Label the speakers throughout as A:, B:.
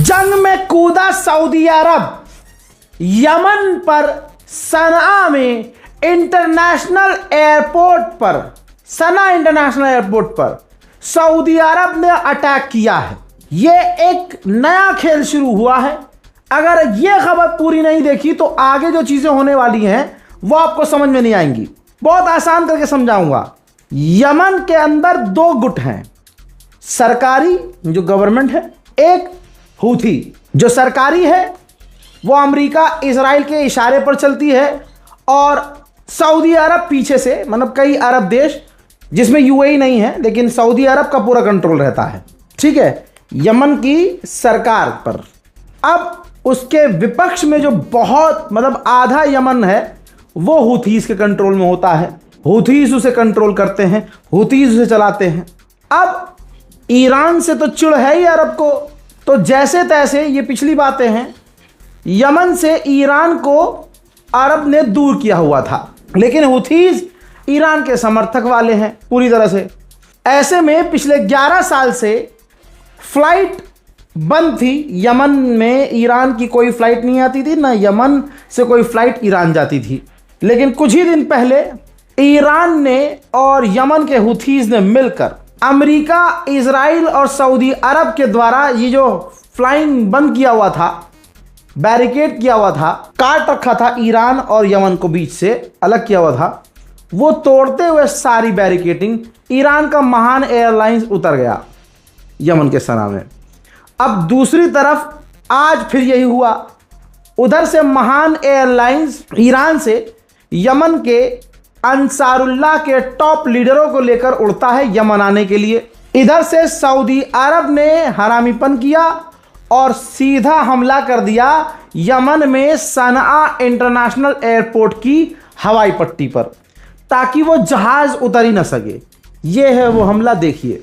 A: जंग में कूदा सऊदी अरब, यमन पर सना में इंटरनेशनल एयरपोर्ट पर, सना इंटरनेशनल एयरपोर्ट पर सऊदी अरब ने अटैक किया है। यह एक नया खेल शुरू हुआ है। अगर यह खबर पूरी नहीं देखी तो आगे जो चीजें होने वाली हैं वो आपको समझ में नहीं आएंगी। बहुत आसान करके समझाऊंगा। यमन के अंदर दो गुट हैं, सरकारी जो गवर्नमेंट है, एक हूथी जो सरकारी है, वो अमेरिका इजराइल के इशारे पर चलती है, और सऊदी अरब पीछे से, मतलब कई अरब देश जिसमें यूएई नहीं है लेकिन सऊदी अरब का पूरा कंट्रोल रहता है, ठीक है, यमन की सरकार पर। अब उसके विपक्ष में जो बहुत, मतलब आधा यमन है वो हूथीज के कंट्रोल में होता है। हूथीज उसे कंट्रोल करते हैं, हूथीज उसे चलाते हैं। अब ईरान से तो चिढ़ है ही अरब को, तो जैसे तैसे, ये पिछली बातें हैं, यमन से ईरान को अरब ने दूर किया हुआ था, लेकिन हूथीज ईरान के समर्थक वाले हैं पूरी तरह से। ऐसे में पिछले 11 साल से फ्लाइट बंद थी यमन में, ईरान की कोई फ्लाइट नहीं आती थी, ना यमन से कोई फ्लाइट ईरान जाती थी। लेकिन कुछ ही दिन पहले ईरान ने और यमन के हूथीज ने मिलकर अमेरिका, इजराइल और सऊदी अरब के द्वारा ये जो फ्लाइंग बंद किया हुआ था, बैरिकेड किया हुआ था, काट रखा था ईरान और यमन को बीच से अलग किया हुआ था, वो तोड़ते हुए सारी बैरिकेडिंग ईरान का महान एयरलाइंस उतर गया यमन के सना में। अब दूसरी तरफ आज फिर यही हुआ, उधर से महान एयरलाइंस ईरान से यमन के अंसारुल्लाह के टॉप लीडरों को लेकर उड़ता है यमन आने के लिए। इधर से सऊदी अरब ने हरामीपन किया और सीधा हमला कर दिया यमन में सना इंटरनेशनल एयरपोर्ट की हवाई पट्टी पर, ताकि वो जहाज उतर ही न सके। ये है वो हमला, देखिए।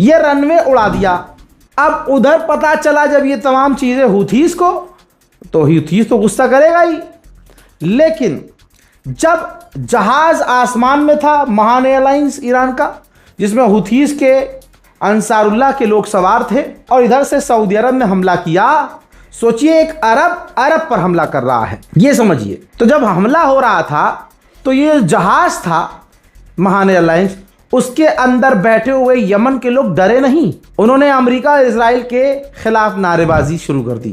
A: ये रनवे उड़ा दिया। अब उधर पता चला जब ये तमाम चीजें हूथीज को, तो हूथीज तो गुस्सा करेगा ही, लेकिन जब जहाज आसमान में था, महान एयरलाइंस ईरान का, जिसमें हूथीज के अंसारुल्लाह के लोग सवार थे, और इधर से सऊदी अरब ने हमला किया। सोचिए, एक अरब पर हमला कर रहा है, ये समझिए। तो जब हमला हो रहा था तो ये जहाज था महान एयरलाइंस, उसके अंदर बैठे हुए यमन के लोग डरे नहीं, उन्होंने अमेरिका इजराइल के खिलाफ नारेबाजी शुरू कर दी।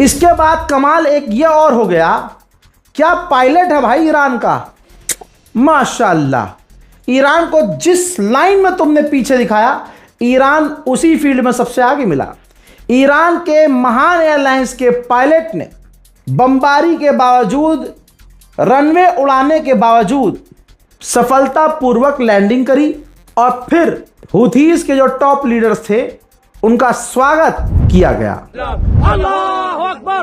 A: इसके बाद कमाल एक ये और हो गया, क्या पायलट है भाई ईरान का, माशाअल्लाह। ईरान को जिस लाइन में तुमने पीछे दिखाया, ईरान उसी फील्ड में सबसे आगे मिला। ईरान के महान एयरलाइंस के पायलट ने बमबारी के बावजूद, रनवे उड़ाने के बावजूद सफलतापूर्वक लैंडिंग करी, और फिर हूथीज के जो टॉप लीडर्स थे उनका स्वागत किया गया।
B: अल्लाहु अकबर,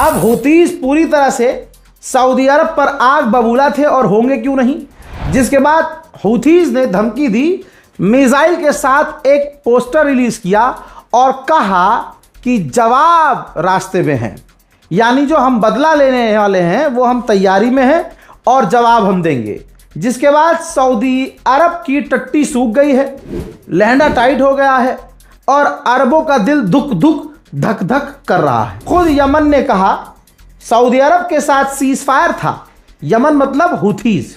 A: अब हूतीज पूरी तरह से सऊदी अरब पर आग बबूला थे और होंगे क्यों नहीं। जिसके बाद हूथीज ने धमकी दी, मिसाइल के साथ एक पोस्टर रिलीज किया और कहा कि जवाब रास्ते में है, यानी जो हम बदला लेने वाले हैं वो हम तैयारी में हैं और जवाब हम देंगे। जिसके बाद सऊदी अरब की टट्टी सूख गई है, लहंगा टाइट हो गया है और अरबों का दिल दुख दुख धक धक कर रहा है। खुद यमन ने कहा सऊदी अरब के साथ सीज फायर था। यमन मतलब हूथीज,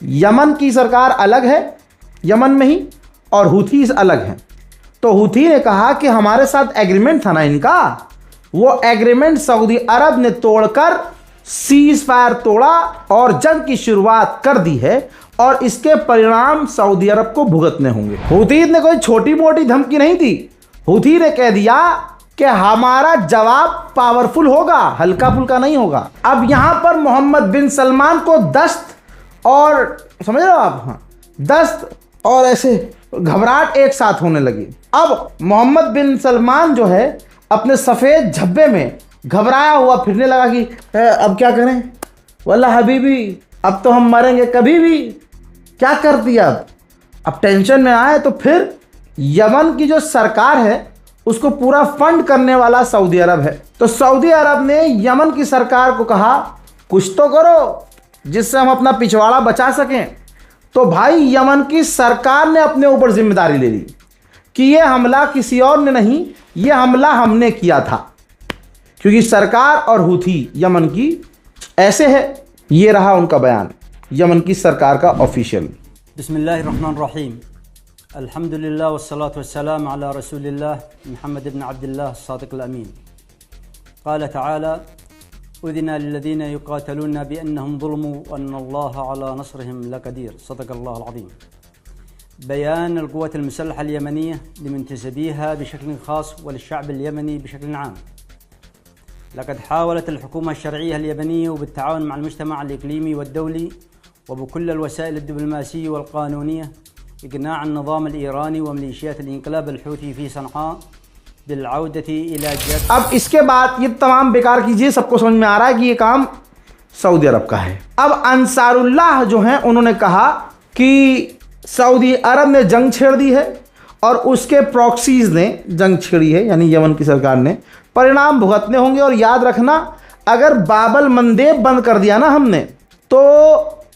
A: यमन की सरकार अलग है यमन में ही और हूथीज अलग हैं। तो हूथी ने कहा कि हमारे साथ एग्रीमेंट था ना इनका, वो एग्रीमेंट सऊदी अरब ने तोड़कर सीज फायर तोड़ा और जंग की शुरुआत कर दी है और इसके परिणाम सऊदी अरब को भुगतने होंगे। हूथी ने कोई छोटी मोटी धमकी नहीं दी, हूथी ने कह दिया कि हमारा जवाब पावरफुल होगा, हल्का फुल्का नहीं होगा। अब यहां पर मोहम्मद बिन सलमान को दस्त और, समझ रहे हो आप, हाँ, दस्त और ऐसे घबराहट एक साथ होने लगी। अब मोहम्मद बिन सलमान जो है अपने सफ़ेद झब्बे में घबराया हुआ फिरने लगा कि अब क्या करें, वल्ला हबीबी अब तो हम मरेंगे कभी भी, क्या कर दिया। अब टेंशन में आए तो फिर यमन की जो सरकार है उसको पूरा फंड करने वाला सऊदी अरब है। तो सऊदी अरब ने यमन की सरकार को कहा कुछ तो करो जिससे हम अपना पिछवाड़ा बचा सकें। तो भाई यमन की सरकार ने अपने ऊपर जिम्मेदारी ले ली कि ये हमला किसी और ने नहीं, ये हमला हमने किया था, क्योंकि सरकार और हूथी यमन की ऐसे है। ये रहा उनका बयान यमन की सरकार का ऑफिशियल।
C: बिस्मिल्लाहिर्रहमानिर्रहीम, अल्हम्दुलिल्लाह वस्सलातु वस्सलाम अला रसूलिल्लाह मुहम्मद इब्न अब्दुल्लाह सादिक़ुल अमीन। क़ाल तआला उज़िना लिल्लज़ीना युक़ातलूना बिअन्नहुम ज़ुलिमू वअन्नल्लाहा अला नस्रिहिम लक़दीर। सदक़ल्लाहुल अज़ीम। बयान अल-क़ुव्वत अल-मुसल्लहा अल-यमनिय्या लिमुंतसिबीहा बिशक्ल ख़ास वलिश्शअब अल-यमनी बिशक्ल आम। लक़द हावलत अल-हुकूमह अश-शरइय्या अल-यमनिय्या बित्ताआवुन मअल मुज्तमअ अल-इक़लीमी वद-दौली वबिकुल्ल अल-वसाइल अद-डिप्लोमासिय्या वल-क़ानूनिय्या इक़नाअ अन-निज़ाम अल-ईरानी व मिलिशियात अल-इंक़िलाब अल-हूथी फ़ी सनआ बिल-औदति इला जद। अब
A: इसके बाद ये तमाम बेकार कीजिए, सबको समझ में आ रहा है कि ये काम सऊदी अरब का है। अब अंसारुल्लाह जो हैं उन्होंने कहा कि सऊदी अरब ने जंग छेड़ दी है और उसके प्रॉक्सीज ने जंग छेड़ी है, यानी यमन की सरकार ने, परिणाम भुगतने होंगे। और याद रखना, अगर बाबल मंदेब बंद कर दिया ना हमने तो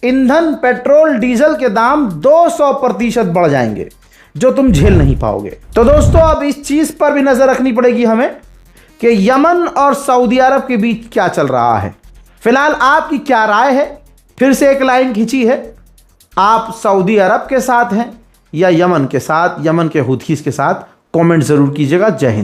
A: ईंधन पेट्रोल डीजल के दाम 200% बढ़ जाएंगे, जो तुम झेल नहीं पाओगे। तो दोस्तों अब इस चीज़ पर भी नज़र रखनी पड़ेगी हमें कि यमन और सऊदी अरब के बीच क्या चल रहा है। फिलहाल आपकी क्या राय है? फिर से एक लाइन खींची है, आप सऊदी अरब के साथ हैं या यमन के साथ, यमन के हूथीस के साथ? कमेंट ज़रूर कीजिएगा। जय हिंद।